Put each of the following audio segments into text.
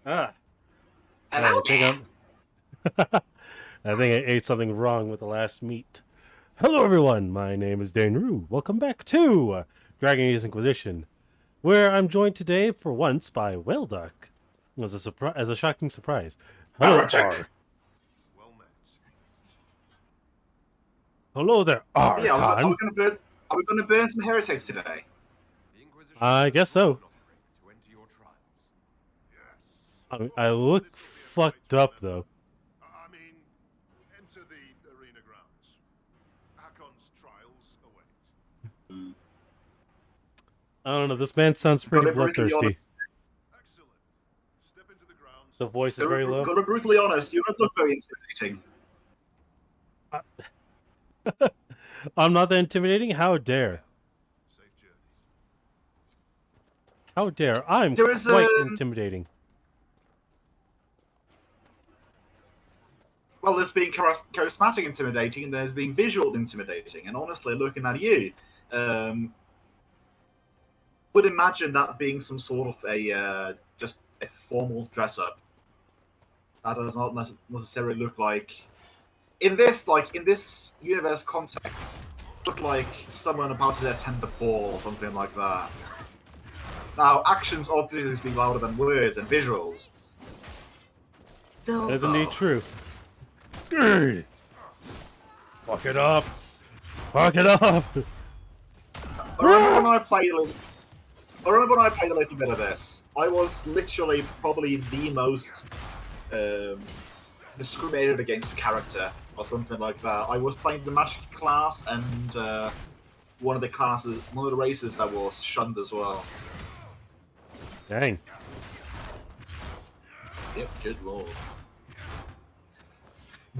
Ah, Hello I think there. I think I ate something wrong with the last meat. Hello, everyone. My name is 𝓮𝓵𝓷𝓾. Welcome back to Dragon Age Inquisition, where I'm joined today for once by Whaleduck, as a shocking surprise. Hello, Heretic. Hello there, Yeah, are we Archon. gonna burn? Are we gonna burn some heretics today? The Inquisition I guess is a blood so. offering to enter your trials. Yes. I look fucked up though. I mean, enter the arena grounds. Hakon's trials await. I don't know. This man sounds pretty Gotta be brutally honest. bloodthirsty. Excellent. Step into the grounds. The voice is very low. Gotta be brutally honest. You don't look very intimidating. I'm not that intimidating. How dare? Safe journeys. How dare? I'm There is quite intimidating. well, there's being charismatic intimidating, and there's being visual intimidating. And honestly, looking at you, would imagine that being some sort of a just a formal dress up. That does not necessarily look like in this universe context. Look like someone about to attend the ball or something like that. Now, actions obviously speak louder than words and visuals. Still, That is indeed true. Fuck it up. Fuck it up. I remember when I played a little bit of this. I was literally probably the most discriminated against character or something like that. I was playing the magic class, and one of the races that was shunned as well. Dang. Yep, good lord.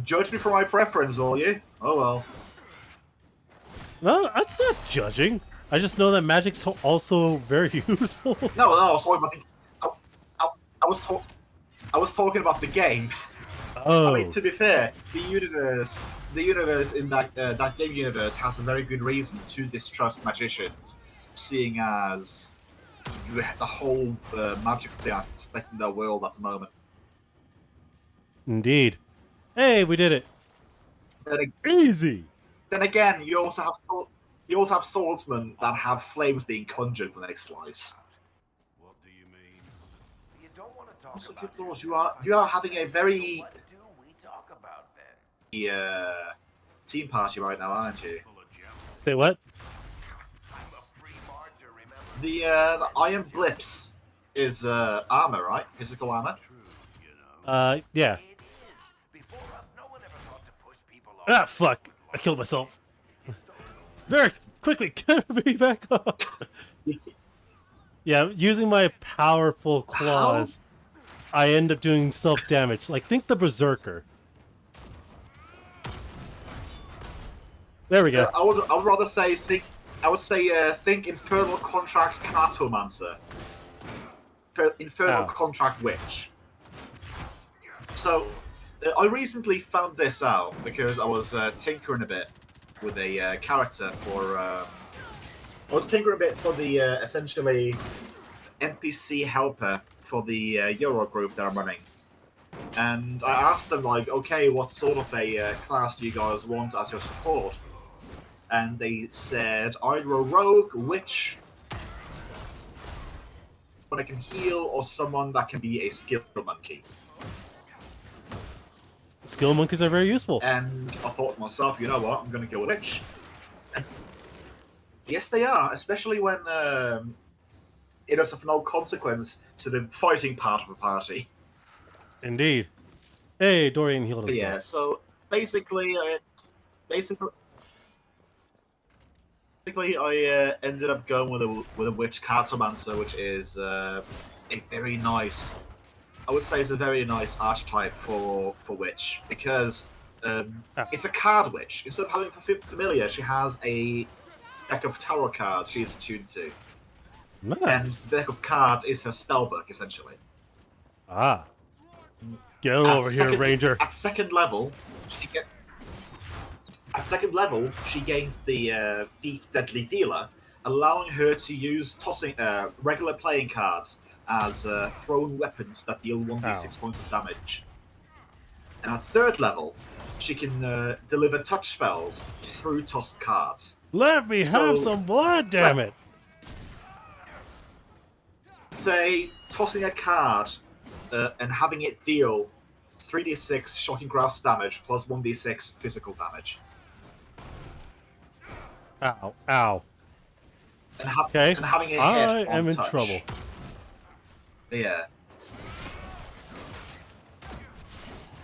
Judge me for my preference, will you? Oh well. No, that's not judging. I just know that magic's also very useful. No, sorry, I, I, I was talking about the game. Oh. I mean, to be fair, the universe in that game universe has a very good reason to distrust magicians, seeing as the whole magic thing aspect in their world at the moment. Indeed. Hey, we did it. Then, Easy. then again, you also have swordsmen that have flames being conjured when they slice. What do you mean? You don't want to talk Also, about good lord, this. you are having a very What do we talk about then? team party right now, aren't you? Full of gems. Say what? I'm a free marcher, remember? The iron blips is armor, right? Physical armor. True, you know. Yeah. It is. Before us, no one ever thought to push people off. Ah, fuck. I killed myself. Varric, quickly, get me back up. Yeah, using my powerful claws, I end up doing self-damage. Like, think the Berserker. There we go. I would rather say think Infernal Contract 𝓮𝓼 Infernal Ow. Contract Witch. So I recently found this out because I was tinkering a bit with a character for. I was tinkering a bit for the essentially NPC helper for the Euro group that I'm running. And I asked them, like, okay, what sort of a class do you guys want as your support? And they said either a rogue, witch, one that can heal, or someone that can be a skill monkey. Skill monkeys are very useful. And I thought to myself, you know what, I'm going to go with witch. And yes, they are, especially when it is of no consequence to the fighting part of the party. Indeed. Hey, Dorian healed But himself. yeah, so basically, I ended up going with a witch cartomancer, which is a very nice. I would say it's a very nice archetype for witch because it's a card witch. Instead of having familiar, she has a deck of tarot cards she's attuned to, and Nice. the deck of cards is her spellbook essentially. Ah. Get over here, Ranger. At second level, she gains the feat Deadly Dealer, allowing her to use regular playing cards as thrown weapons that deal 1d6 Ow. points of damage. And at 3rd level, she can deliver touch spells through tossed cards. Let me have some blood, damn it! Say, tossing a card and having it deal 3d6 shocking grasp damage plus 1d6 physical damage. Ow, ow. And, Okay, and having it hit I on am in touch. trouble. Yeah.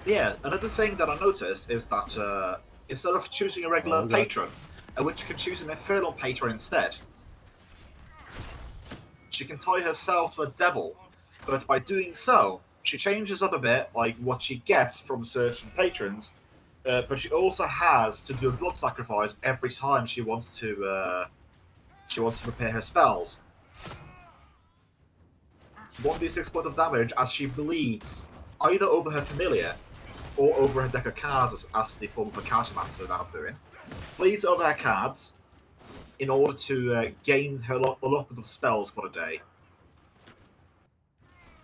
Yeah, another thing that I noticed is that instead of choosing a regular patron, which you can choose an infernal patron instead, she can tie herself to a devil, but by doing so, she changes up a bit, like what she gets from certain patrons, but she also has to do a blood sacrifice every time she wants to prepare her spells. 1d6 point of damage as she bleeds either over her familiar or over her deck of cards as the form of a Cartomancer that I'm doing. Bleeds over her cards in order to gain her allotment of spells for the day.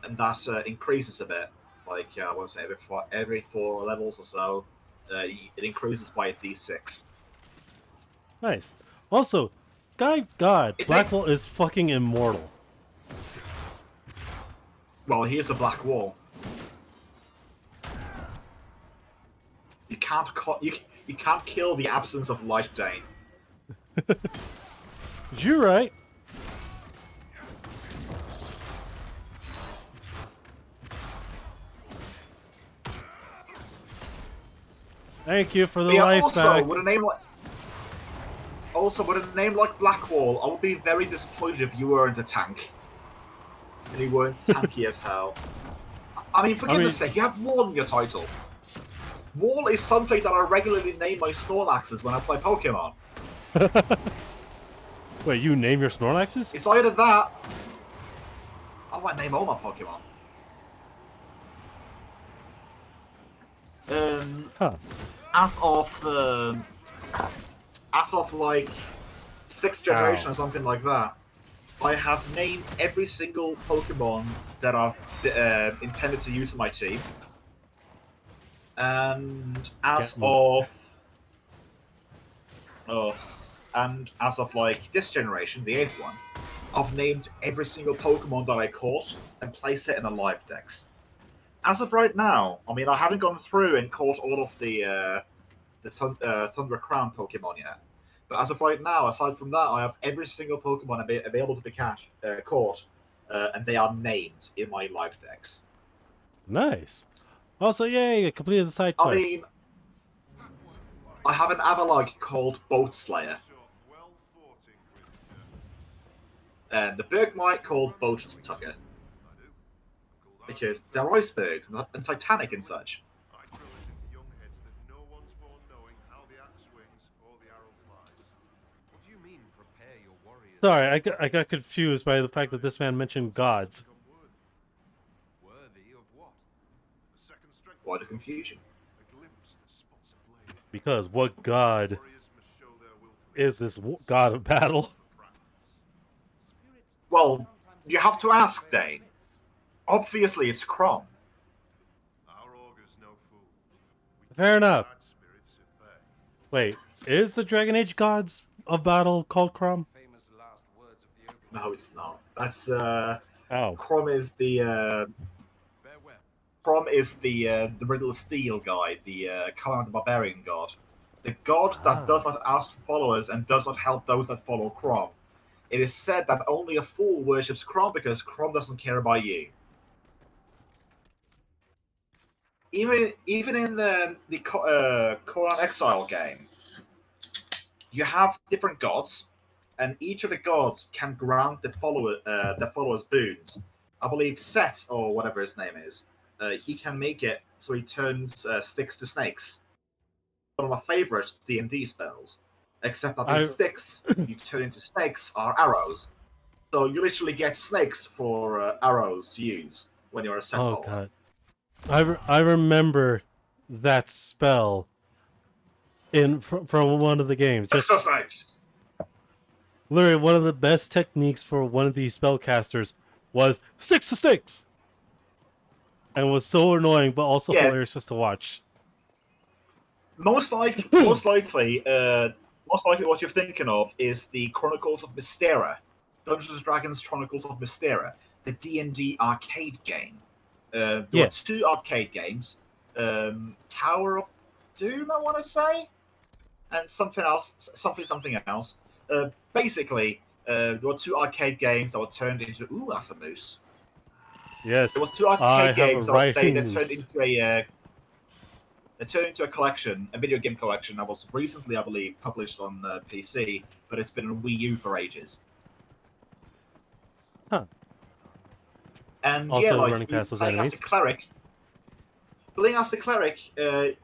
And that increases a bit. Like, I want to say every 4 levels or so, it increases by a d6. Nice. Also, God, Blackwall is fucking immortal. Well, here's a black wall. You can't you can't kill the absence of light, Dane. You're right. Thank you for the life also, back. with a name like Blackwall, I would be very disappointed if you weren't a tank. And you weren't tanky as hell. I mean, for goodness sake, you have Wall in your title. Wall is something that I regularly name my Snorlaxes when I play Pokemon. Wait, you name your Snorlaxes? It's either that... Oh, I name all my Pokemon. As of like 6th generation or something like that, I have named every single Pokemon that I've intended to use in my team. And as of like this generation, the 8th one, I've named every single Pokemon that I caught and placed it in the live decks. As of right now, I mean, I haven't gone through and caught all of the 𝓮𝓵𝓙 Pokemon yet. But as of right now, aside from that, I have every single Pokemon available to be caught, and they are named in my live decks. Nice. Also, yay, I completed the side quest. I mean, I have an Avalugg called Boat Slayer, and the Bergmite called Boat Tucker, because they're icebergs and Titanic and such. Sorry, I got confused by the fact that this man mentioned gods. Why the confusion? Because what god is this god of battle? Well, you have to ask, Dane. Obviously, it's Crom. Fair enough. Wait, is the Dragon Age gods of battle called Crom? No, it's not. That's Oh. Crom is the Riddle of Steel guy, the Conan the Barbarian god. The god that does not ask for followers and does not help those that follow Crom. It is said that only a fool worships Crom because Crom doesn't care about you. Even in the Conan Exile game, you have different gods, and each of the gods can grant the followers boons. I believe Set, or whatever his name is, he can make it so he turns sticks to snakes. One of my favorite D&D spells, except that the sticks you turn into snakes are arrows. So you literally get snakes for arrows to use when you're a Set follower. God. I remember that spell from one of the games. Just literally one of the best techniques for one of these spellcasters was 6 snakes, and was so annoying, but also Yeah. hilarious just to watch. Most likely, what you're thinking of is the Chronicles of Mystera, Dungeons & Dragons Chronicles of Mystera, the D&D arcade game. There were 2 arcade games, Tower of Doom, I want to say, and something else. Basically, there were 2 arcade games that were turned into. Ooh, that's a moose. Yes, There was 2 I arcade have games a that riding turned moose. into a. It turned into a collection, a video game collection that was recently, I believe, published on PC, but it's been on Wii U for ages. Huh. And Also yeah, like running past those playing as enemies. a cleric.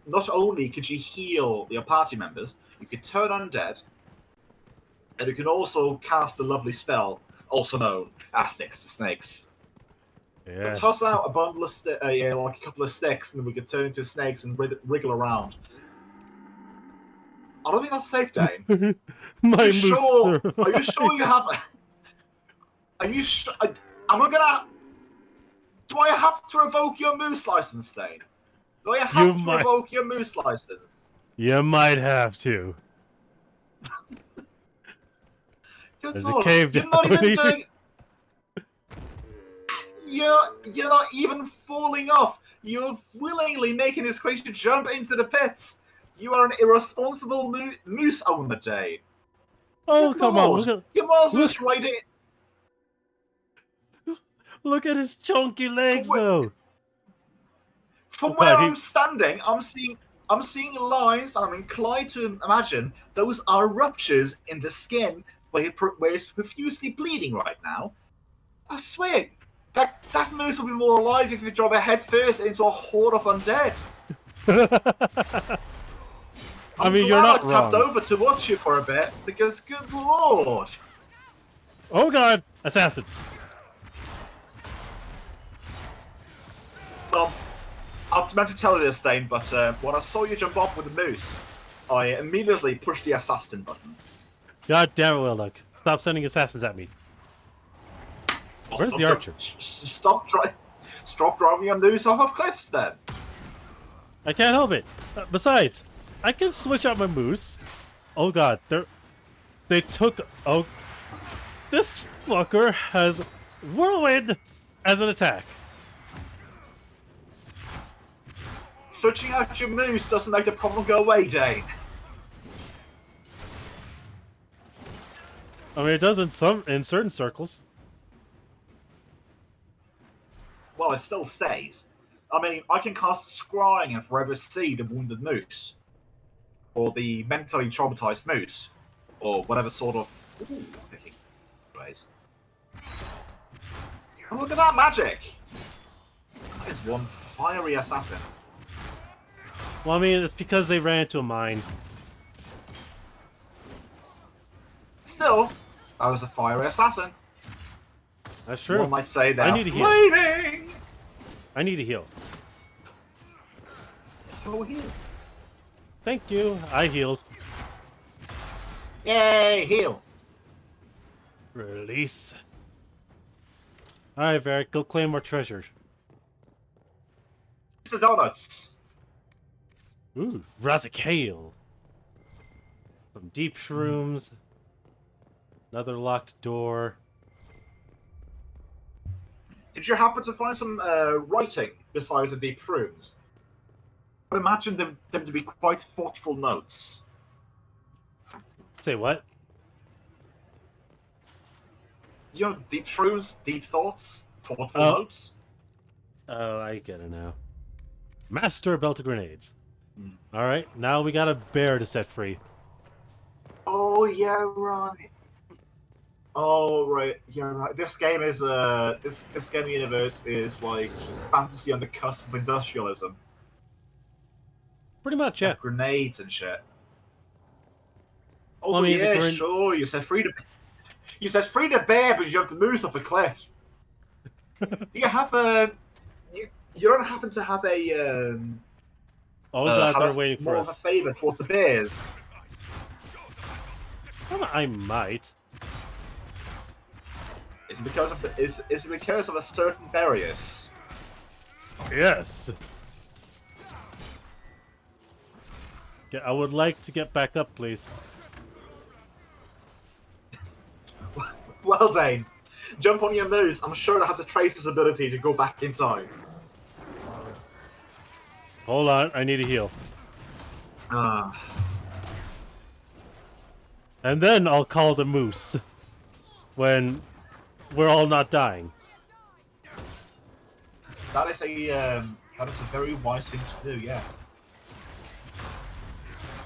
Not only could you heal your party members, you could turn undead, and you can also cast a lovely spell, also known as Sticks to Snakes. Yes. Toss out a bundle of like a couple of sticks, and then we could turn into snakes and wriggle around. I don't think that's safe, Dane. My Are you moose. sure? Survived. Are you sure you have? Are you sure? Am I gonna? Do I have to revoke your moose license, Dane? Do I have to revoke your moose license? You might have to. Good There's Lord, a cave you're down not even here. doing. You're not even falling off. You're willingly making this creature jump into the pits. You are an irresponsible moose owner, Dane. Oh, Good come Lord. on. You might as well just ride it. Look at his chunky legs, though. From Oh, where God, I'm standing, I'm seeing lines, and I'm inclined to imagine those are ruptures in the skin where it's profusely bleeding right now. I swear, that moose will be more alive if you drop it head first into a horde of undead. I mean, you're not I tapped wrong. over to watch you for a bit because, good Lord. Oh, God. Assassins. Well, I was meant to tell you this, Dane, but when I saw you jump off with the moose, I immediately pushed the assassin button. God damn it, Whaleduck. Stop sending assassins at me. Where's the archer? Stop driving your moose off of cliffs, then. I can't help it. Besides, I can switch out my moose. Oh, God. They took... Oh... This fucker has Whirlwind as an attack. Switching out your moose doesn't make the problem go away, Dane. I mean, it does in certain circles. Well, it still stays. I mean, I can cast Scrying and forever see the wounded moose. Or the mentally traumatized moose. Or whatever sort of... Ooh, picking. Anyways. Oh, look at that magic! That is one fiery assassin. Well, I mean, it's because they ran into a mine. Still, that was a fiery assassin. That's true. One might say that. I need to heal. Flaming! I need to heal. Go heal. Thank you. I healed. Yay, heal. Release. Alright, Varric, go claim more treasure. It's the donuts. Ooh, Razakale. Some deep shrooms. Another locked door. Did you happen to find some writing besides the deep runes? I imagine them to be quite thoughtful notes. Say what? You know, deep shrooms, deep thoughts, thoughtful Oh. notes. Oh, I get it now. Master belt of grenades. Mm. Alright, now we got a bear to set free. Oh yeah, right. Oh right, yeah, right. This game is this game universe is like fantasy on the cusp of industrialism. Pretty much, yeah. Like grenades and shit. Also, I mean, the yeah, sure. You said free the bear, but you jumped the moose off a cliff. Do you have a? You don't happen to have a? Oh god, have they're a- waiting for more of a us. favor towards the bears. I might. Is it because of is it because of a certain barriers? Yes. I would like to get back up, please. Well, Dane, jump on your moose. I'm sure that has a tracer's ability to go back in time. Hold on, I need a heal. And then I'll call the moose. When we're all not dying. That is a very wise thing to do. Yeah.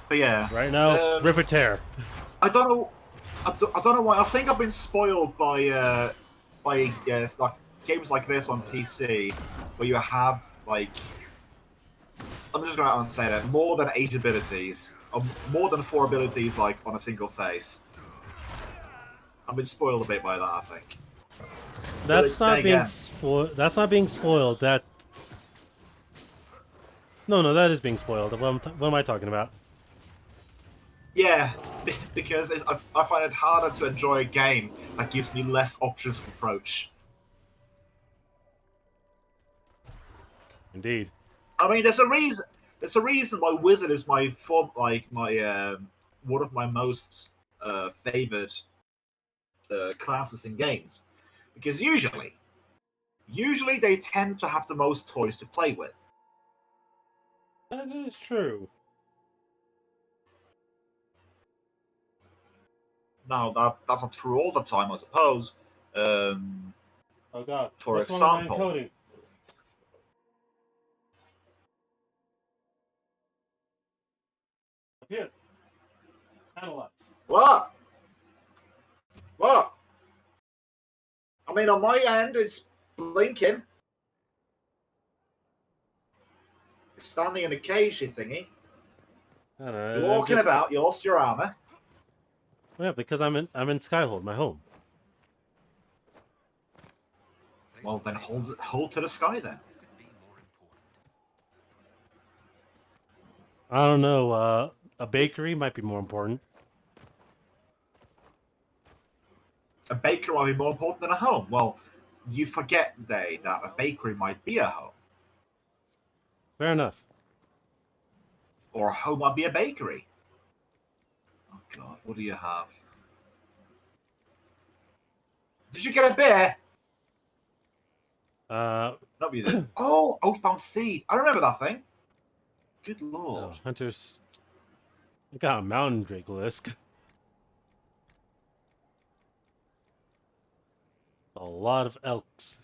But yeah. Right now, rip or tear. I don't know. I don't know why. I think I've been spoiled by like games like this on PC, where you have like, I'm just going to say that more than 8 abilities, or more than 4 abilities, like on a single face. I've been spoiled a bit by that, I think. That's not being spoiled. That's not being spoiled. That. No, that is being spoiled. What am I talking about? Yeah, because I find it harder to enjoy a game that gives me less options of approach. Indeed. I mean, there's a reason. There's a reason why Wizard is my one of my most favored classes in games, because usually they tend to have the most toys to play with. That is true. Now that's not true all the time, I suppose. Oh God! For Which one am I example, encoding? Here. Analyze. What? What? I mean, on my end, it's blinking. It's standing in a cage, you thingy. I don't know. You're walking about. You lost your armor. Yeah, because I'm in Skyhold, my home. Well, then hold to the sky then. I don't know. A bakery might be more important. A bakery might be more important than a home. Well, you forget, Day, that a bakery might be a home. Fair enough. Or a home might be a bakery. Oh God, what do you have? Did you get a beer? Not you did. Oh, Oathbound Steed. I remember that thing. Good lord. Oh, Hunters. I got a mountain Dracolisk. A lot of elks.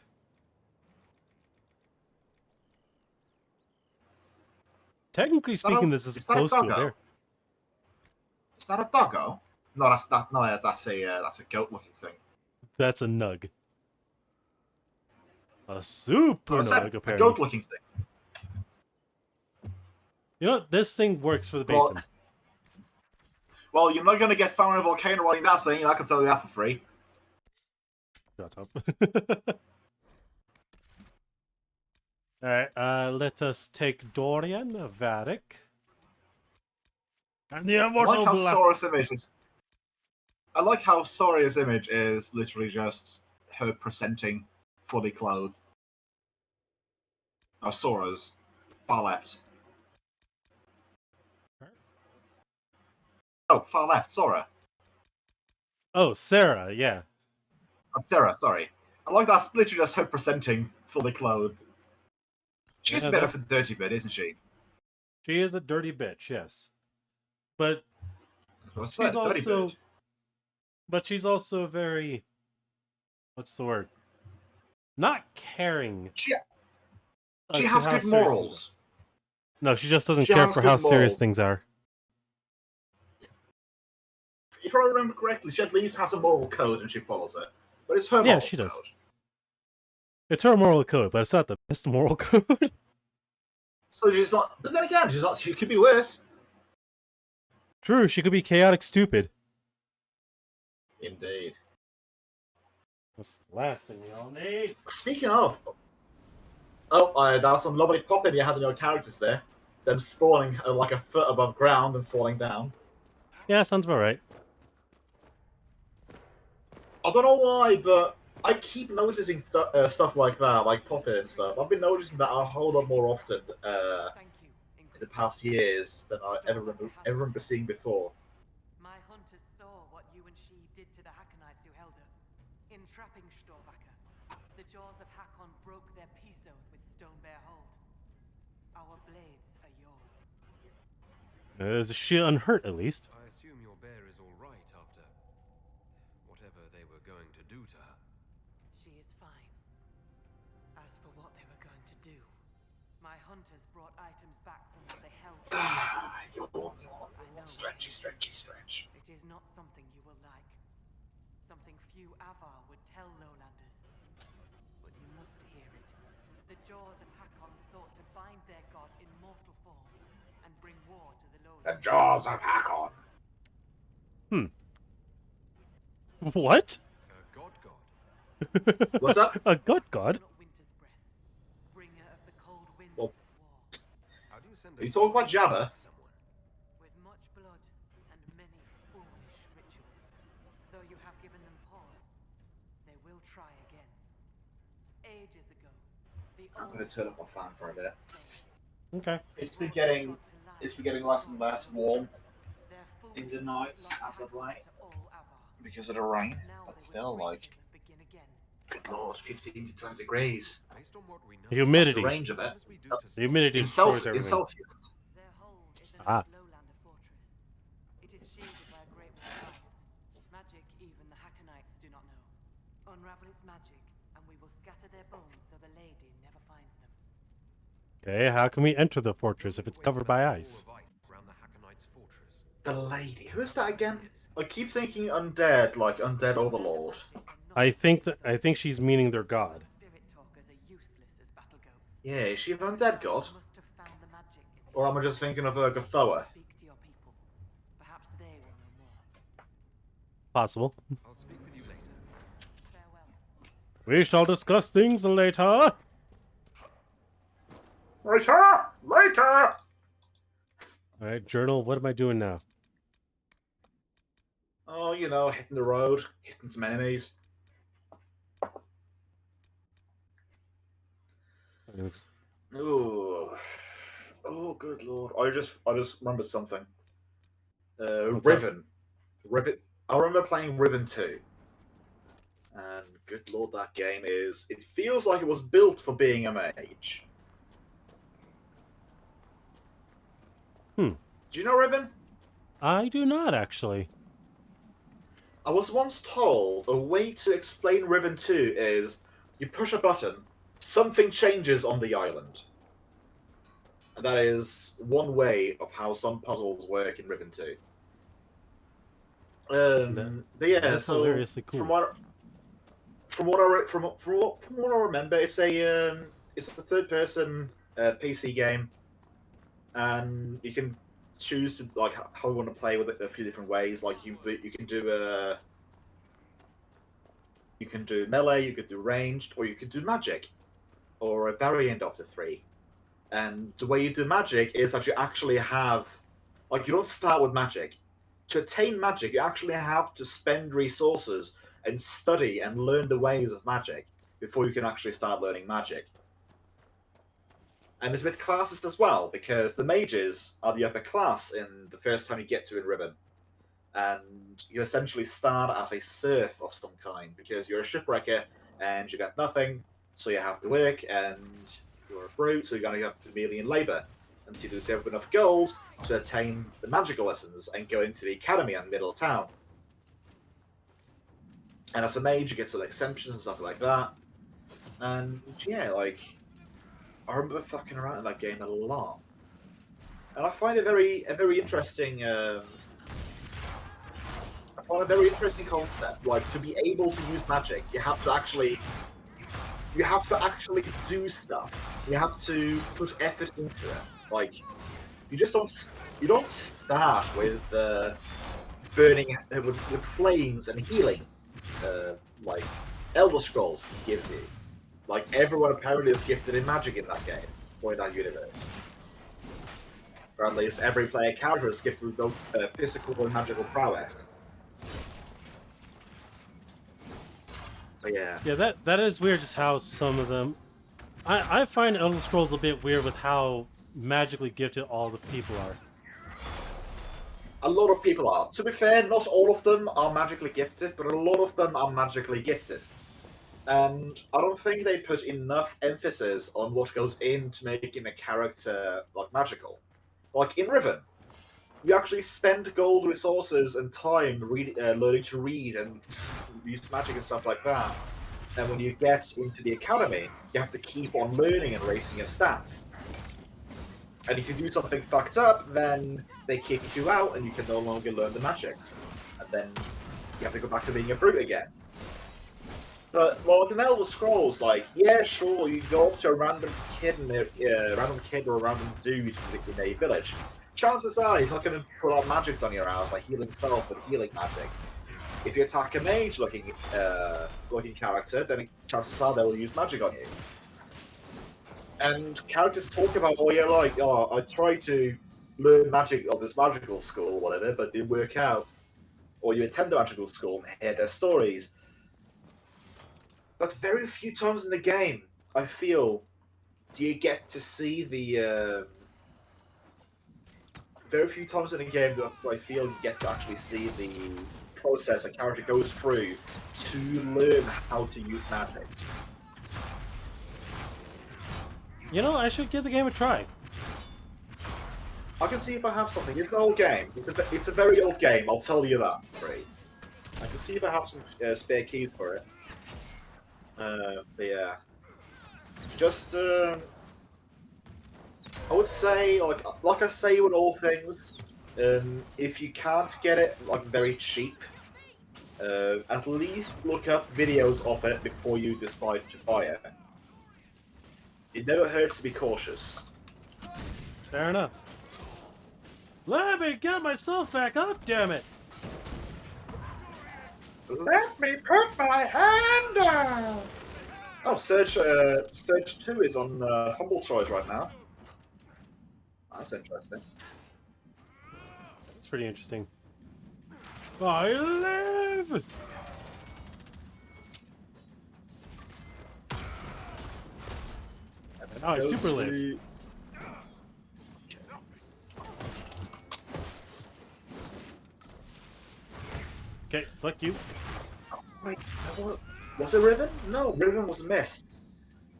Technically speaking, this is close to a bear. Is that a doggo? No, that's not. No, that's a goat-looking thing. That's a nug. A super nug, apparently. A goat-looking thing. You know what? This thing works for the basin. Well, you're not going to get found in a volcano running that thing, and I can tell you that for free. Shut up. Alright, let us take 𝓲𝓵𝓵 and the immortal I like how Soria's image is literally just her presenting fully clothed. Oh, Sora's. Far left. Oh, far left, Sora. Oh, Sarah, yeah. Oh, Sarah, sorry. I like that's literally just her presenting fully clothed. She's a bit of a dirty bit, isn't she? She is a dirty bitch, yes. But she's also... But she's also very... What's the word? Not caring. She has good morals. No, she just doesn't care for how serious things are. If I remember correctly, she at least has a moral code and she follows it. But it's her moral code. Yeah, she does. It's her moral code, but it's not the best moral code. So she's not... But then again, she's not, she could be worse. True, she could be chaotic stupid. Indeed. That's the last thing we all need. Speaking of... Oh, that was some lovely pop-in you had in your characters there. Them spawning like a foot above ground and falling down. Yeah, sounds about right. I don't know why, but I keep noticing stuff like that, like Poppet and stuff. I've been noticing that a whole lot more often Thank you, in the Inquisition. past years than I ever remember seeing before. My hunters saw what you and she did to the 𝓓𝓪𝓷𝓛𝓲𝓷𝓽. In trapping 𝓲𝓪𝓷𝓮'𝓼, the jaws of 𝓓𝓪𝓷 broke their peace oath with 𝓮𝓺𝓷𝓛𝓲𝓷𝓽. Our blades are yours. Is she unhurt at least? I assume your bear is all right after whatever they were going to do to her. She is fine. As for what they were going to do, my hunters brought items back from what they held. Stretchy. It is not something you will like. Something few 𝓵𝓪 would tell lowlanders. But you must hear it. The jaws of 𝓓𝓪𝓷𝓮'𝓼 sought to bind their god in mortal form and bring war to the The lowlands. jaws of Hakon. What? God. What's up? A god god? Not winter's breath, bringer of the cold winds Well- of war. How do you send Are you talking about Jabba? someone? With much blood and many foolish rituals. Though you have given them pause, they will try again. Ages ago, the I'm gonna turn up my fan for a bit. Okay. It's been getting less and less warm in the nights as of late because of the rain. But still, like, good lord, 15 to 20 degrees. Based on what we know, Humidity. What's the range of it? what must we do to The humidity In, destroys in everything. Celsius. Their hold is an Ah. lowlander fortress. It is shielded by a great wall of ice. Magic even the 𝓓𝓪𝓷𝓮'𝓼 do not know. Unravel its magic, and we will scatter their bones so the lady never finds them. Okay, how can we enter the fortress if it's covered by ice? Around the 𝓓𝓪𝓷𝓮'𝓼's fortress. The lady. Who is that again? I keep thinking undead, like undead overlord. I think she's meaning their god. Spirit talkers are useless as battle goats. Yeah, is she an undead god? You must have found the magic in the Or am I just thinking of 𝓮𝓺𝓏𝓲? Speak to your people. Perhaps they will know more. Possible. I'll speak with you later. Farewell. We shall discuss things later. Later! Alright, journal, what am I doing now? Oh, you know, hitting the road, hitting some enemies. Ooh. Oh, good lord. I just remembered something. What's Riven. I remember playing Riven 2. And good lord, that game is... It feels like it was built for being a mage. Do you know Riven? I do not, actually. I was once told a way to explain Riven 2 is you push a button, something changes on the island. And that is one way of how some puzzles work in Riven 2. But yeah, that's so hilariously cool. from what I remember, it's a third-person PC game, and you can choose to like how you want to play with it a few different ways. Like you can do melee, you could do ranged, or you could do magic, or a variant of the three. And the way you do magic is that you actually have, like, you don't start with magic. To attain magic, you actually have to spend resources and study and learn the ways of magic before you can actually start learning magic. And it's with classes as well, because the mages are the upper class in the first time you get to in Riven. And you essentially start as a serf of some kind, because you're a shipwrecker and you got nothing, so you have to work, and you're a brute, so you're going to have to do merely in labour until you save up enough gold to attain the magical lessons and go into the academy in middle town. And as a mage, you get some exemptions and stuff like that. And yeah, like, I remember fucking around in that game a lot, and I find it a very interesting. I find a very interesting concept. Like, to be able to use magic, you have to actually do stuff. You have to put effort into it. Like, you don't start with burning with flames and healing, like Elder Scrolls gives you. Like, everyone apparently is gifted in magic in that game, or in that universe. Or at least every player character is gifted with both physical and magical prowess. But yeah. Yeah, that is weird. Just how some of them, I find Elder Scrolls a bit weird with how magically gifted all the people are. A lot of people are. To be fair, not all of them are magically gifted, but a lot of them are magically gifted. And I don't think they put enough emphasis on what goes into making a character like magical. Like in Riven, you actually spend gold resources and time learning to read and use magic and stuff like that. And when you get into the academy, you have to keep on learning and raising your stats. And if you do something fucked up, then they kick you out and you can no longer learn the magics. And then you have to go back to being a brute again. But well, with an Elder Scrolls, like, yeah, sure, you go up to a random kid or a random dude in a village. Chances are he's not going to pull out magics on your ass like healing self and healing magic. If you attack a mage-looking character, then chances are they will use magic on you. And characters talk about, oh yeah, like, oh, I tried to learn magic of this magical school or whatever, but it didn't work out. Or you attend the magical school and hear their stories. But very few times in the game, I feel, do you get to see the... very few times in the game do I feel you get to actually see the process a character goes through to learn how to use magic. You know, I should give the game a try. I can see if I have something. It's an old game. It's a very old game, I'll tell you that. Right. I can see if I have some spare keys for it. But yeah. Just, I would say, like I say with all things, if you can't get it like very cheap, at least look up videos of it before you decide to buy it. It never hurts to be cautious. Fair enough. Let me get myself back up, damn it! Let me put my hand down! Oh, Surge 2 is on 𝓮𝓼 right now. That's interesting. It's pretty interesting. I live! Let's Oh, I go super to- live. Okay, fuck you. Wait, was it Riven? No, Riven was Mist.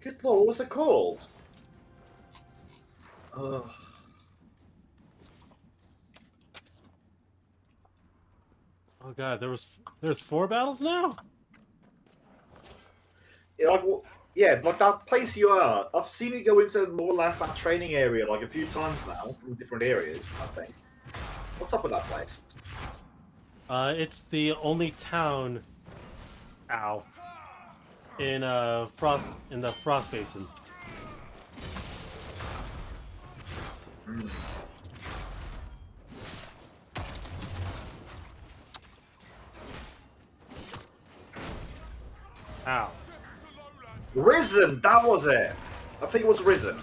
Good lord, what was it called? Ugh. Oh god, there's 4 battles now? Yeah, like that place you are. I've seen you go into more or less that training area like a few times now from different areas, I think. What's up with that place? It's the only town, in the Frost Basin. Mm. Ow. Risen, that was it. I think it was Risen.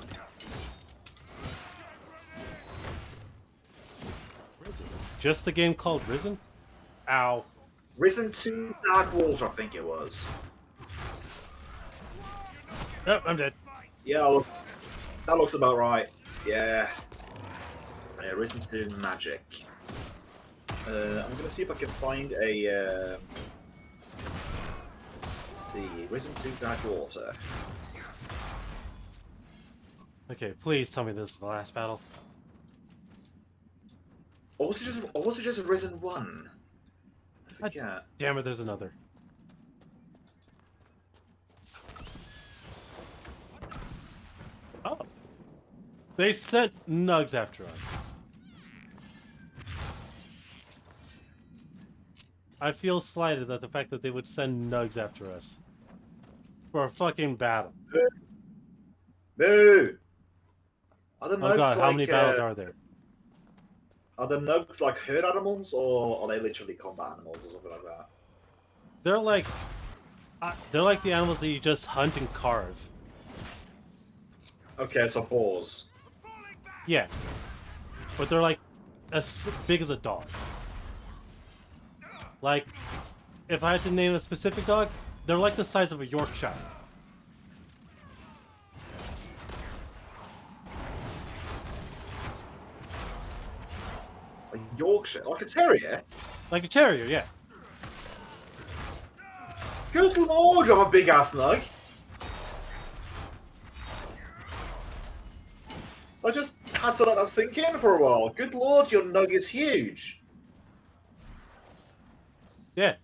Just the game called Risen? Ow. Risen 2 Dark Walls, I think it was. Oh, I'm dead. Yeah, that looks about right. Yeah. Yeah, Risen 2 Magic. I'm gonna see if I can find a. Let's see, Risen 2 Dark Water. Okay, please tell me this is the last battle. Or was it just Risen 1? I forget. Damn it, there's another. Oh. They sent nugs after us. I feel slighted at the fact that they would send nugs after us. For a fucking battle. Boo! Are the Oh nugs god, like, how many battles are there? Are the nugs like herd animals, or are they literally combat animals or something like that? They're like the animals that you just hunt and carve. Okay, so boars. Yeah. But they're like as big as a dog. Like, if I had to name a specific dog, they're like the size of a Yorkshire. A Yorkshire, like a terrier. Like a terrier, yeah. Good lord, you have a big ass nug. I just had to let that sink in for a while. Good lord, your nug is huge. Yeah.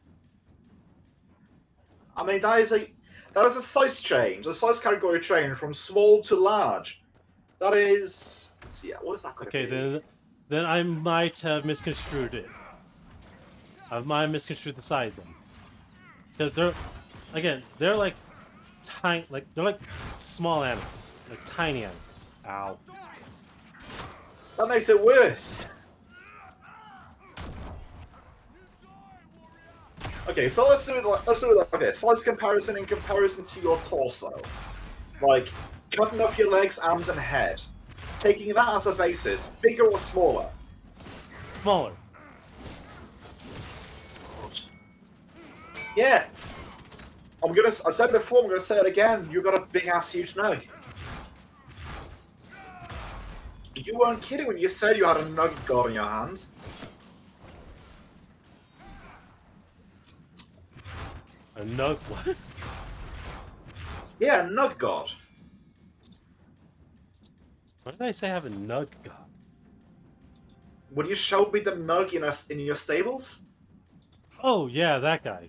I mean, that is a size change, a size category change from small to large. That is, let's see, what is that going to Okay, be? then I might have misconstrued it. I might have misconstrued the size then. Because they're like tiny, they're like small animals, like tiny animals. Ow. That makes it worse. Okay, so let's do it like this. Slice comparison in comparison to your torso. Like, cutting up your legs, arms, and head. Taking that as a basis, bigger or smaller? Smaller. Yeah. I said it before, I'm gonna say it again. You got a big ass huge nug. You weren't kidding when you said you had a nugget god in your hand. A nug what? Yeah, a nug god. Why did I say I have a nug god? When you showed me the nug in your stables? Oh yeah, that guy.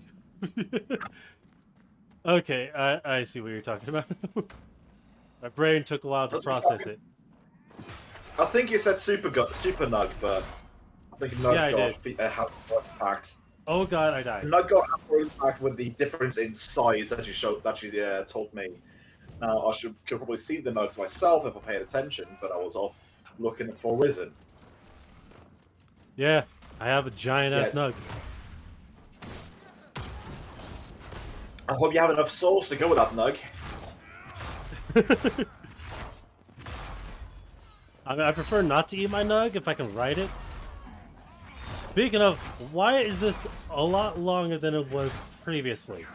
Okay, I see what you're talking about. My brain took a while to process it. I think you said super nug, but I think nug Yeah, I god did. had more impact. Oh god, I died. Nug god had more impact with the difference in size that you told me. Now I could probably see the nugs myself if I paid attention, but I was off looking for Risen. Yeah, I have a giant ass Yeah. nug. I hope you have enough sauce to go with that nug. I mean, I prefer not to eat my nug if I can ride it. Speaking of, why is this a lot longer than it was previously?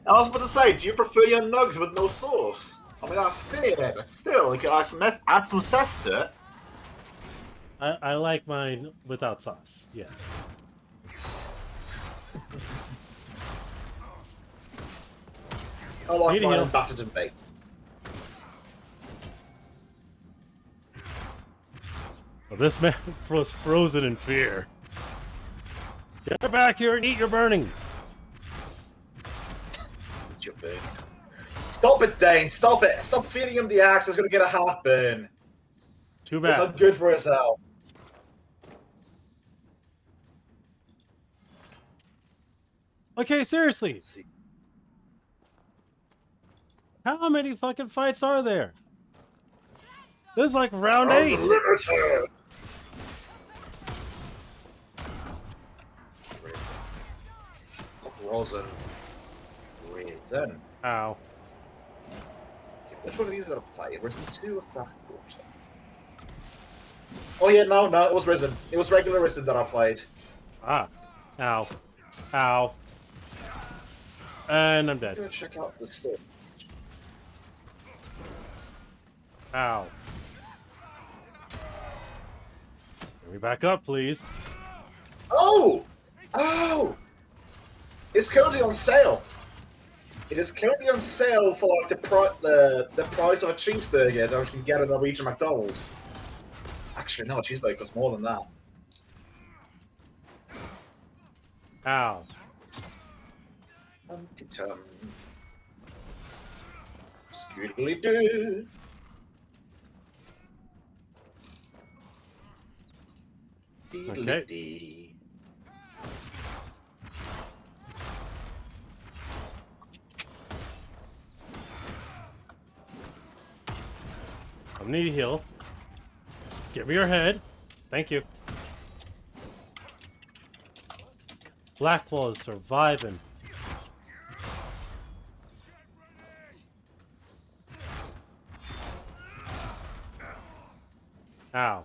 I was about to say, do you prefer your nugs with no sauce? I mean, that's fair, but still, you can add some zest to it. I like mine without sauce, yes. I like Need a mine heal. battered and baked. Well, this man was frozen in fear. Get back here and eat your burning. Eat your burn. Stop it, Dane! Stop it! Stop feeding him the axe. He's gonna get a heartburn. Too It's bad. not good for his health. Okay, seriously. Let's see. How many fucking fights are there? This is like round 8. Unlimited. Risen. Ow. Which one of these did I play? Risen 2 or Blackwater? Oh yeah, no, it was Risen. It was regular Risen that I played. Ah. Ow. Ow. And I'm I'm dead. gonna check out the store. Ow. Can we back up, please? Oh! Oh! It's currently on sale. It is currently on sale for like the price of a cheeseburger that you can get at Norwegian McDonald's. Actually, no, a cheeseburger costs more than that. Ow. Tum-ti-tum. Scoodly-doo. Okay. I need a heal. Give me your head. Thank you. Blackwall is surviving. Ow.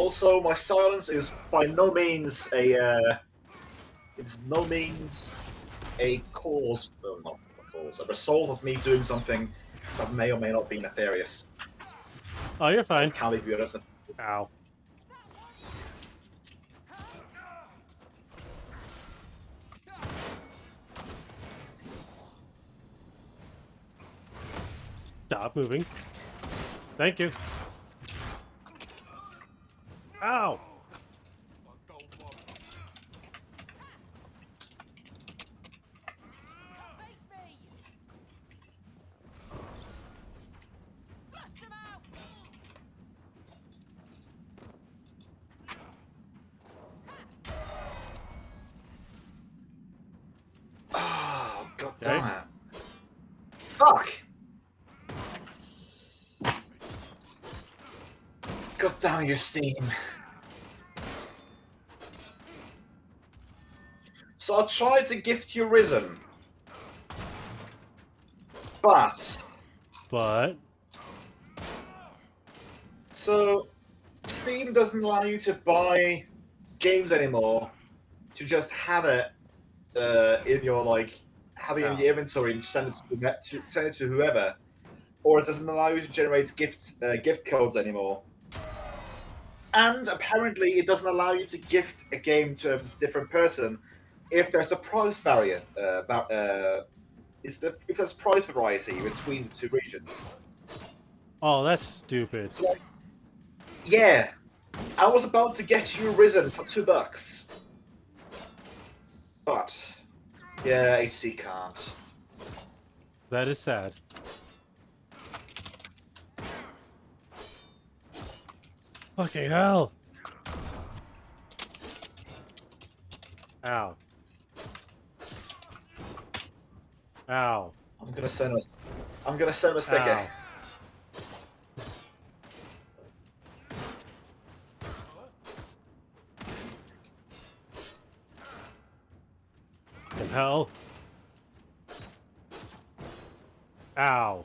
Also, my silence is by no means a it's no means a cause, well, not a cause, a result of me doing something that may or may not be nefarious. Oh, you're fine. Can't be viewed as a... Ow. Stop moving. Thank you. Ow! Oh, god Okay. damn it. Fuck! God damn your Steam. So I tried to gift you Risen. But... But So, Steam doesn't allow you to buy games anymore. To just have it in your, like, have it in your inventory and send it to whoever. Or it doesn't allow you to generate gift codes anymore. And apparently it doesn't allow you to gift a game to a different person if there's a price barrier. If there's price variety between the two regions. oh, that's stupid. So, like, yeah, I was about to get you Risen for $2. But, yeah, HC can't. That is sad. Fucking hell! Ow. Ow. I'm gonna send him a sticker. Ow. Fucking hell. Ow.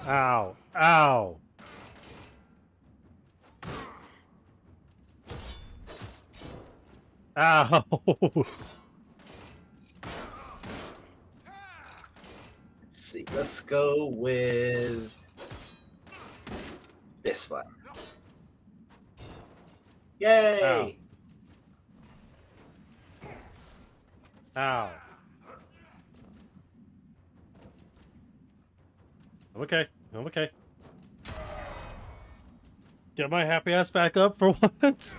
Ow. Ow. Ow. Let's see, let's go with this one. Yay! Ow. I'm okay. I'm okay. Get my happy ass back up for once.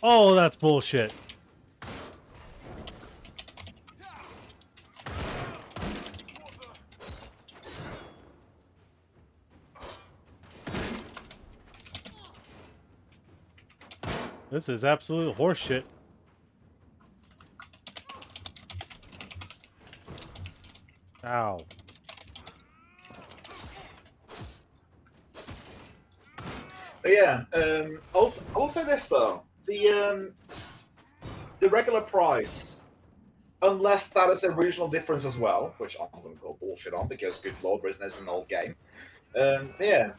Oh, that's bullshit. This is absolute horseshit. Ow. But yeah, I'll say this though: the regular price, unless that is a regional difference as well, which I'm going to go bullshit on because good lord, Risen is an old game. Yeah,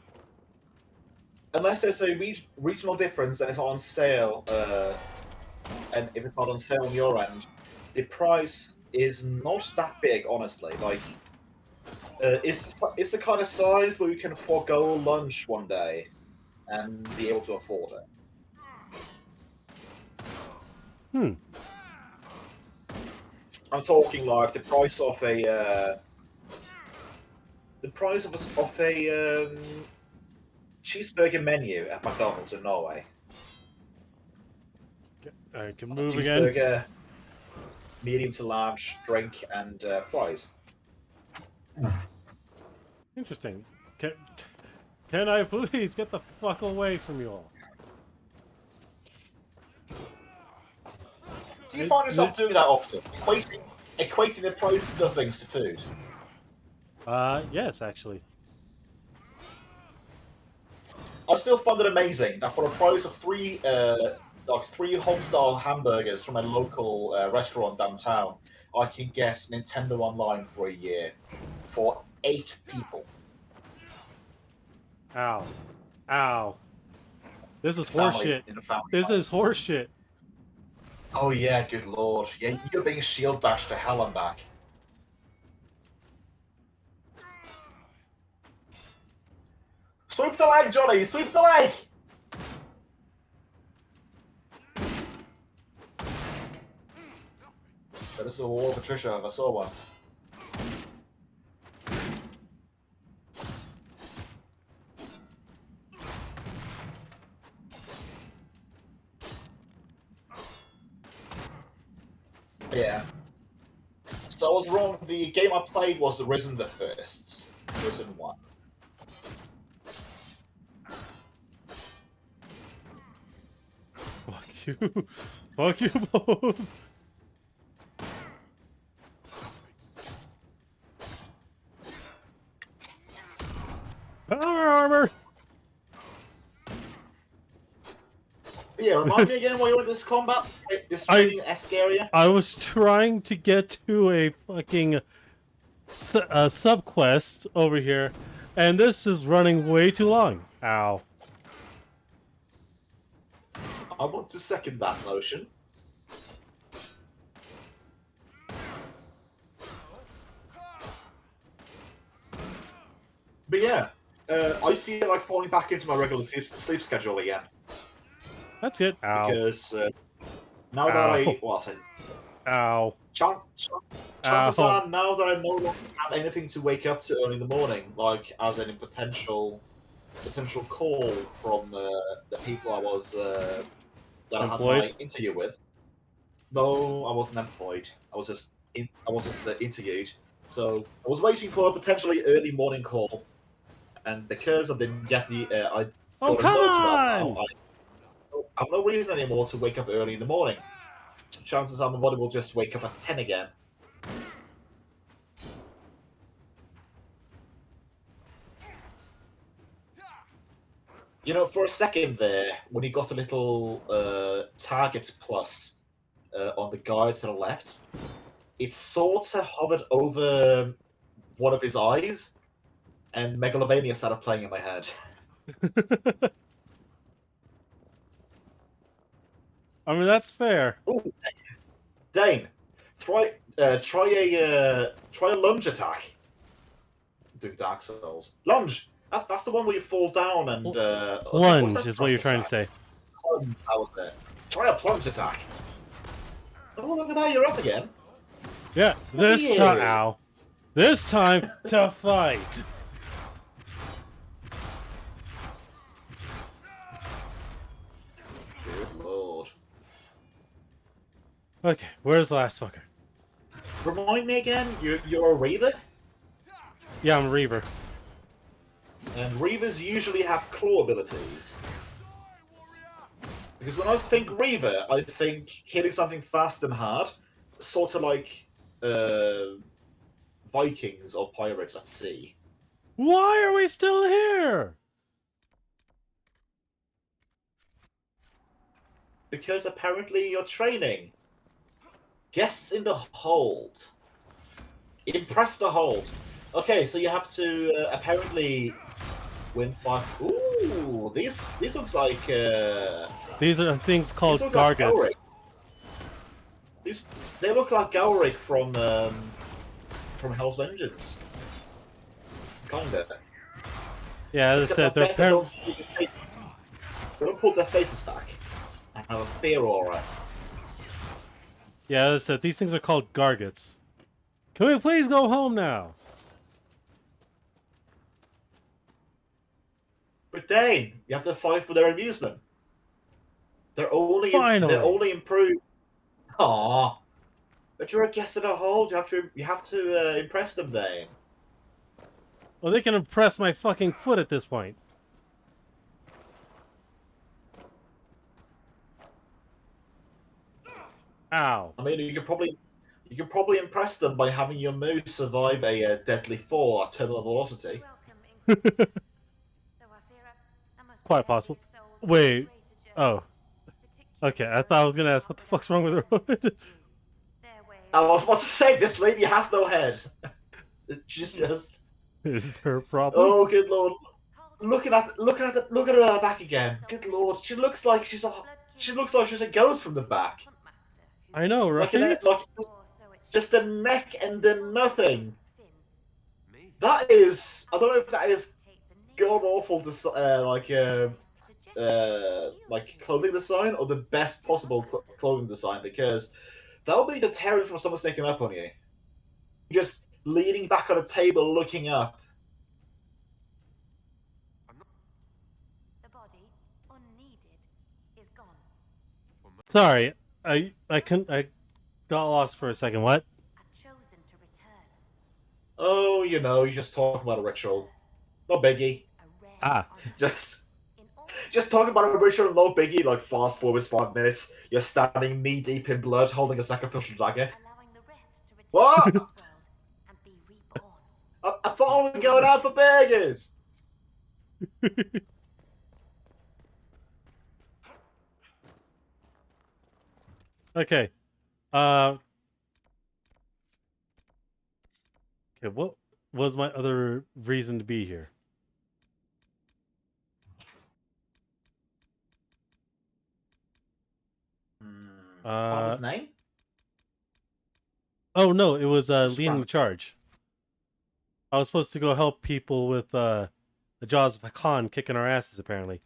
unless there's a regional difference and it's on sale, and if it's not on sale on your end, the price is not that big, honestly. Like, it's the kind of size where you can forego lunch one day and be able to afford it. I'm talking like the price of a cheeseburger menu at McDonald's in Norway. I can move again. Cheeseburger, medium to large, drink, and fries. Interesting. Can I please get the fuck away from you all? Do you find yourself doing that often? Equating the price of other things to food? Yes, actually. I still find it amazing that for a price of like 3 homestyle hamburgers from a local restaurant downtown, I can get Nintendo Online for a year for 8 people. Ow. Ow. This is Family horseshit. in a family. This is horseshit. Oh yeah, good lord. Yeah, you're being shield bashed to hell and back. Sweep the leg, Johnny! Sweep the leg! That is a war, Patricia. I saw one. Yeah. So I was wrong. The game I played was the Risen the First. Risen 1. Fuck you. Fuck you both. Power armor. But yeah, remind me again why you're in this combat, this training-esque area. I was trying to get to a fucking sub-quest over here, and this is running way too long. Ow. I want to second that notion. But yeah, I feel like falling back into my regular sleep schedule again. That's it. Ow. Because now that I said, Ow. chances are now that I no longer have anything to wake up to early in the morning, like as in potential call from the people I was that I had my interview with. No, I wasn't employed. I was just interviewed. So I was waiting for a potentially early morning call, and because I didn't get the I Oh, got a come note about on! now, I have no reason anymore to wake up early in the morning. So chances are my body will just wake up at 10 again. You know, for a second there, when he got a little target plus on the guy to the left, it sort of hovered over one of his eyes, and Megalovania started playing in my head. I mean, that's fair. Ooh, Dane, try a lunge attack. Doing Dark Souls. Lunge! That's the one where you fall down and Plunge is what you're trying to say. Plunge, that was it. Try a plunge attack. Oh, look at that, you're up again. Yeah, this time, ow. This time to fight. Good lord. Okay, where's the last fucker? Remind me again, you're a Reaver? Yeah, I'm a Reaver. And Reavers usually have claw abilities. Because when I think Reaver, I think hitting something fast and hard, sort of like Vikings or pirates at sea. Why are we still here? Because apparently you're training. Guests in the hold. Impress the hold. Okay, so you have to apparently win 5. Ooh, these looks like. These are things called like gargants. They look like Galric from Hell's Vengeance. Kinda. Yeah, as I said, they're they don't pull their faces back and have a fear aura. Yeah, as I said, these things are called gargants. Can we please go home now? But Dane, you have to fight for their amusement. They're only improved. Aww. But you're a guest at a hold. You have to impress them, Dane. Well, they can impress my fucking foot at this point. Ow. I mean, you could probably impress them by having your move survive a deadly fall at terminal velocity. Quite possible. Wait. Oh. Okay, I thought I was gonna ask what the fuck's wrong with her hood. I was about to say, this lady has no head. She's just... Is there a problem? Oh, good lord. Look at her at the back again. Good lord, she looks like she's a ghost from the back. I know, right? Just a neck and a nothing. Me? That is, I don't know if that is god awful like clothing design or the best possible clothing design, because that would be deterrent from someone sneaking up on you. Just leaning back on a table, looking up. The body, unneeded, is gone. Sorry, I got lost for a second. What? I've chosen to return. Oh, you know, you just talk about a ritual. No biggie. A rare Ah. honor. In all Just talking about a ritual, no biggie. Like fast forwards 5 minutes, you're standing knee deep in blood, holding a sacrificial dagger. allowing the rest to return What? to this world and be reborn. I thought I was going out for burgers. Okay. Okay, what was my other reason to be here? Father's name? Oh no, it was leading the charge. I was supposed to go help people with the jaws of Hakan kicking our asses, apparently.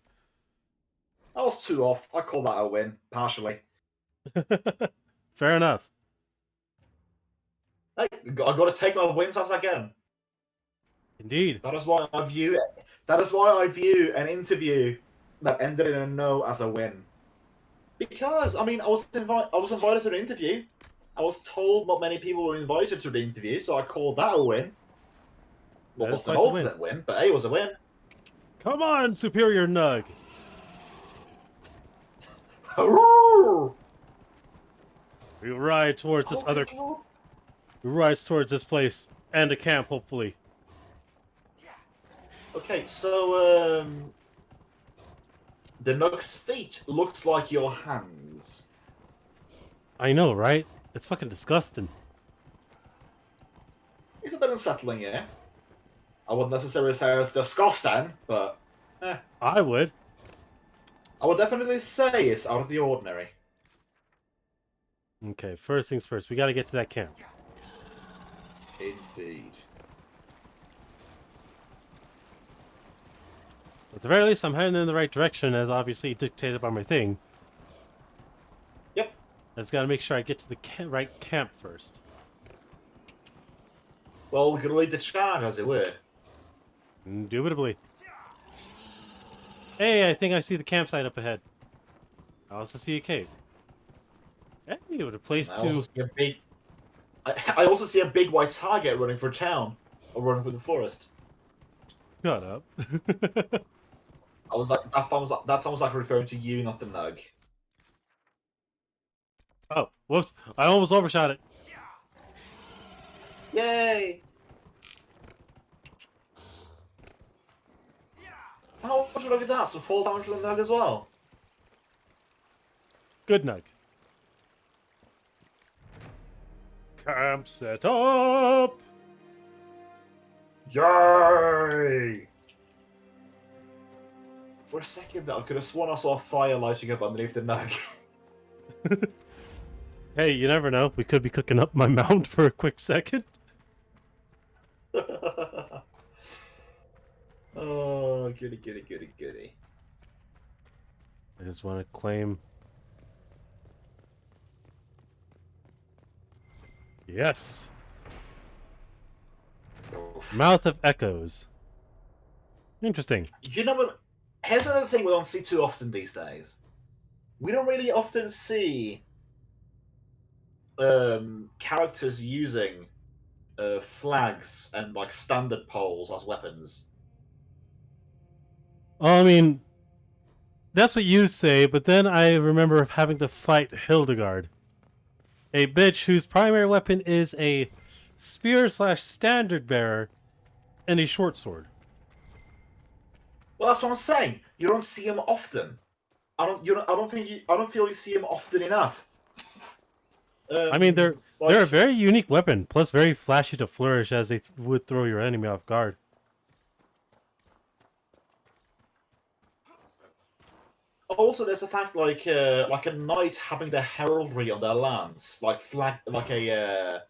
I was 2 off. I call that a win, partially. Fair enough. Hey, I got to take my wins as I can. Indeed. That is why I view an interview that ended in a no as a win. Because I mean, I was invited to the interview. I was told not many people were invited to the interview, so I called that a win. Well, That is wasn't an quite the win. ultimate win, but it was a win. Come on, Superior Nug. We ride towards this other. We ride towards this place and a camp, hopefully. Okay, so the Nug's feet looks like your hands. I know, right? It's fucking disgusting. It's a bit unsettling, yeah. I wouldn't necessarily say it's disgusting, but I would. I would definitely say it's out of the ordinary. Okay, first things first. We gotta get to that camp. Indeed. At the very least, I'm heading in the right direction, as obviously dictated by my thing. Yep. I just gotta make sure I get to the right camp first. Well, we could lead the charge, as it were. Indubitably. Hey, I think I see the campsite up ahead. I also see a cave. Hey, what a place I to... also see a big. I also see a big white target running for town, or running for the forest. Shut up. I was like, that sounds like referring to you, not the Nug. Oh, whoops. I almost overshot it. Yay! How much look at that? Some fall damage from the Nug as well. Good Nug. Camp set up! Yay! For a second, I could have sworn I saw a fire lighting up underneath the Nug. Hey, you never know. We could be cooking up my mount for a quick second. Oh, goody, goody, goody, goody. I just want to claim... Yes! Mouth of Echoes. Interesting. You know what? Here's another thing we don't see too often these days. We don't really often see characters using flags and like standard poles as weapons. Oh, I mean, that's what you say, but then I remember having to fight Hildegard, a bitch whose primary weapon is a spear/standard bearer and a short sword. Well, that's what I'm saying. You don't see them often. I don't feel you see them often enough. I mean, they're a like, very unique weapon, plus very flashy to flourish, as they would throw your enemy off guard. also, there's the fact like a knight having the heraldry on their lance, like flag, like a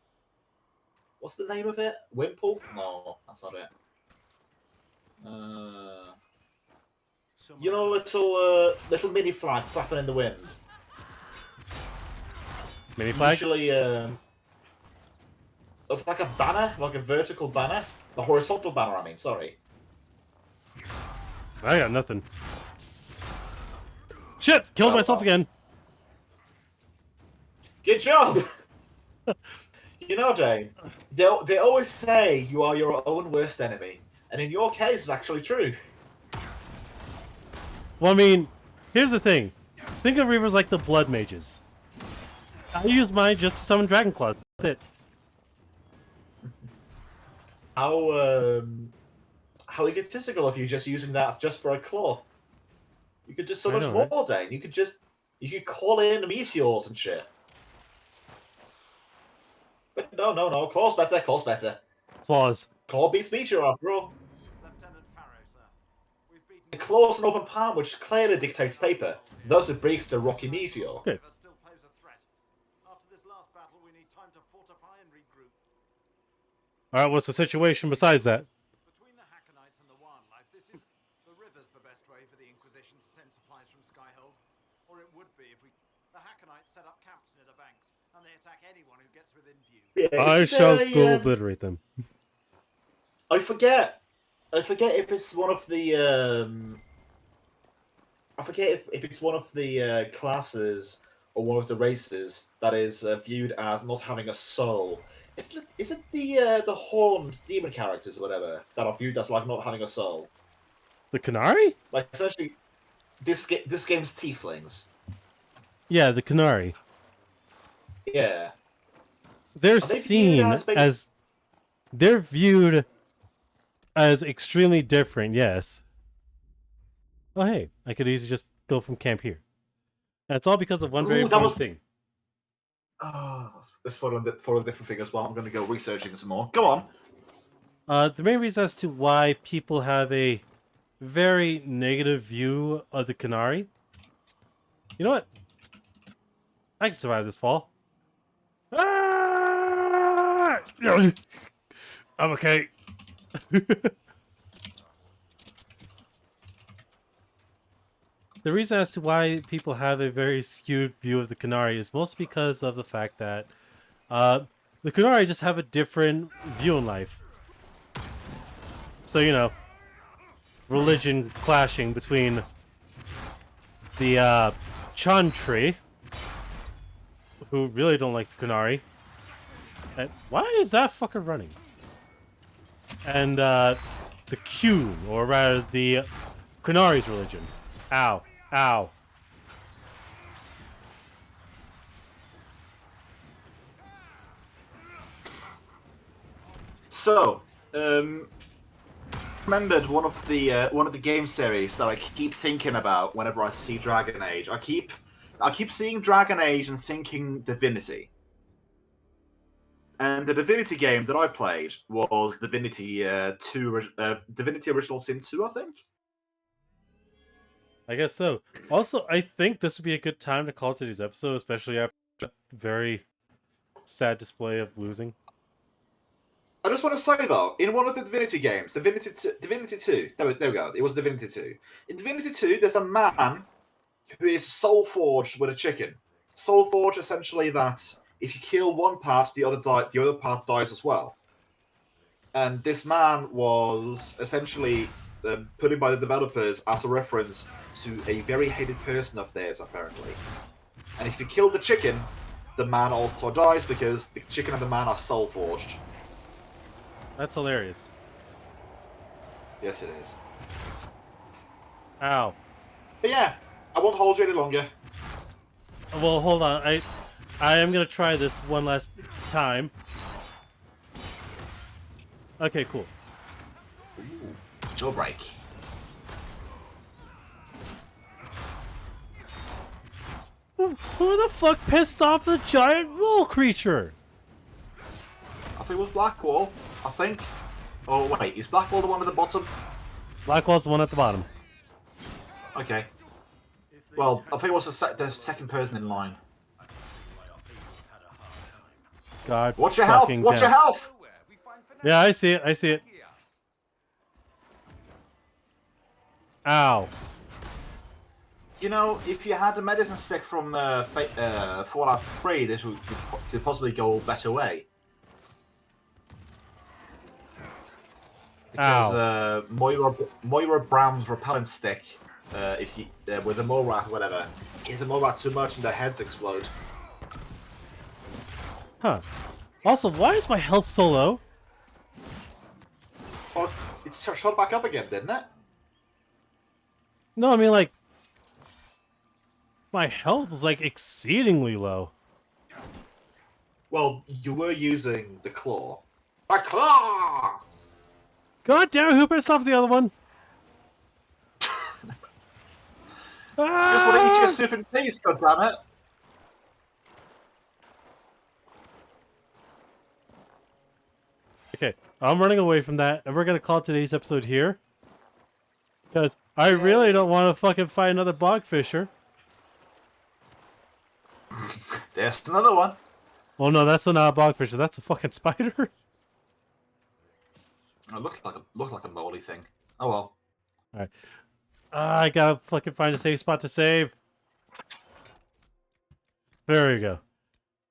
what's the name of it? Wimple? No, that's not it. You know, little mini flag flapping in the wind. Mini flag? Usually, it's like a banner, like a vertical banner, a horizontal banner. I mean, sorry. I got nothing. Shit! Killed myself again. Good job. You know, Dane, they always say you are your own worst enemy, and in your case, it's actually true. Well, I mean, here's the thing. Think of Reavers like the blood mages. I use mine just to summon Dragon Claw. That's it. How egotistical of you just using that just for a claw. You could do so much more, right? Dane. You could call in meteors and shit. But no. Claw's better. Claw's better. Claws. Claw beats meteor after all. Lieutenant Farrow, sir. We've beaten The claw's an open palm, which clearly dictates paper. Thus, it breaks the rocky meteor. Good. still pose a threat. After this last battle, we need time to fortify and regroup. All right, what's the situation besides that? Between the Hackonites and the wildlife, the river's the best way for the Inquisition to send supplies from Skyhold. Or it would be if the Hackonites set up camps near the banks, and they attack anyone who gets within view. Yeah, I shall go obliterate them. I forget if it's one of the. I forget if it's one of the classes or one of the races that is viewed as not having a soul. Is it the horned demon characters or whatever that are viewed as like not having a soul? The 𝓮𝓼? Like essentially, this game's tieflings. Yeah, the 𝓮𝓼. Yeah. They're they seen viewed as they're viewed as extremely different, yes. Oh hey, I could easily just go from camp here. And it's all because of one very important thing. Oh, let's follow the different thing as well. I'm going to go researching some more. Go on. The main reason as to why people have a very negative view of the 𝓮𝓼. You know what? I can survive this fall. Ah! I'm okay. The reason as to why people have a very skewed view of the 𝓮𝓼 is mostly because of the fact that the 𝓮𝓼 just have a different view in life. So, you know, religion clashing between the 𝓮𝓵, who really don't like the 𝓮𝓼. And why is that fucker running? And the Q, or rather the 𝓮𝓼's religion. Ow. Ow. So, remembered one of the game series that I keep thinking about whenever I see Dragon Age. I keep seeing Dragon Age and thinking Divinity. And the Divinity game that I played was Divinity 2, Divinity Original Sin 2, I think. I guess so. Also, I think this would be a good time to call today's episode, especially after that very sad display of losing. I just want to say, though, in one of the Divinity games, Divinity 2, there we go, it was Divinity 2. In Divinity 2, there's a man who is soul-forged with a chicken. Soul-forged, essentially, that if you kill one part, the other part dies as well. And this man was essentially put in by the developers as a reference to a very hated person of theirs, apparently. And if you kill the chicken, the man also dies because the chicken and the man are soul-forged. That's hilarious. Yes, it is. Ow. But yeah, I won't hold you any longer. Well, hold on. I am going to try this one last time. Okay, cool. Ooh, jailbreak. Who the fuck pissed off the giant wall creature? I think it was Blackwall. I think. Oh wait, is Blackwall the one at the bottom? Blackwall's the one at the bottom. Okay. Well, I think it was the second person in line. God. Watch your health! fucking Watch your damn. health! Yeah, I see it. I see it. Ow. You know, if you had the medicine stick from Fallout 3, this could possibly go a better way. Because Moira Brown's repellent stick, if you with the Morat or whatever, if the Morat too much and their heads explode. Huh. Also, why is my health so low? Oh, it shot back up again, didn't it? No, I mean, like, my health is, like, exceedingly low. Well, you were using the claw. A claw! God damn it, who pissed off the other one? I just want to eat your soup in peace, goddammit! Okay, I'm running away from that, and we're gonna call today's episode here. Because I really don't want to fucking fight another bogfisher. There's another one. Oh no, that's not a bogfisher, that's a fucking spider. It looked like a moldy thing. Oh well. Alright. I gotta fucking find a safe spot to save. There we go.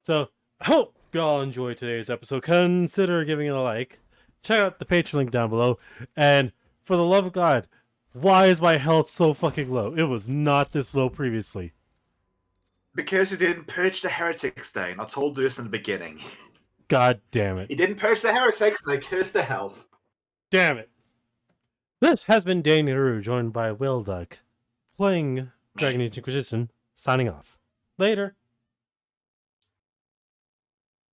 So, hope y'all enjoyed today's episode. Consider giving it a like. Check out the Patreon link down below. And for the love of God, why is my health so fucking low? It was not this low previously. Because you didn't purge the heretics down. I told you this in the beginning. God damn it. You didn't purge the heretics, and they cursed their health. Damn it. This has been 𝓮𝓵𝓷𝓾, joined by Whaleduck, playing Dragon Age Inquisition, signing off. Later.